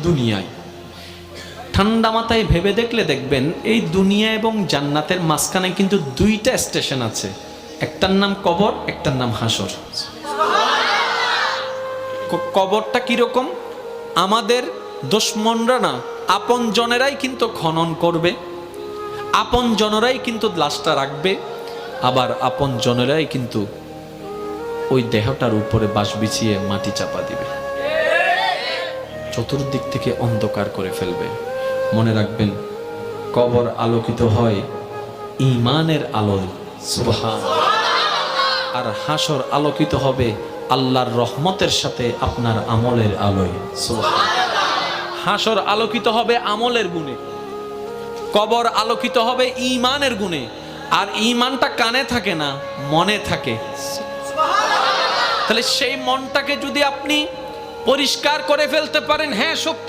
দুনিয়ায়। ঠান্ডা মাথায় ভেবে দেখলে দেখবেন এই দুনিয়া এবং জান্নাতের মাঝখানে কিন্তু দুইটা স্টেশন আছে, একটার নাম কবর, একটার নাম হাসর। কবরটা কিরকম? আমাদের দুশমনরা না, আপন জনেরাই কিন্তু খনন করবে, আপন জনেরাই কিন্তু লাশটা রাখবে, আবার আপন জনেরাই কিন্তু ওই দেহটার উপরে বাঁশ বিছিয়ে মাটি চাপা দিবে, চতুর্দিক থেকে অন্ধকার করে ফেলবে। মনে রাখবেন, কবর আলোকিত হয় ঈমানের আলোয়, সুবহানাল্লাহ, আর হাসর আলোকিত হবে আল্লাহর রহমতের সাথে আপনার আমলের আলোয়, সুবহানাল্লাহ। হাসর আলোকিত হবে আমলের গুণে, কবর আলোকিত হবে ঈমানের গুণে। আর ঈমানটা কানে থাকে না, মনে থাকে। তাহলে সেই মনটাকে যদি আপনি পরিষ্কার করে ফেলতে পারেন, হ্যাঁ সত্য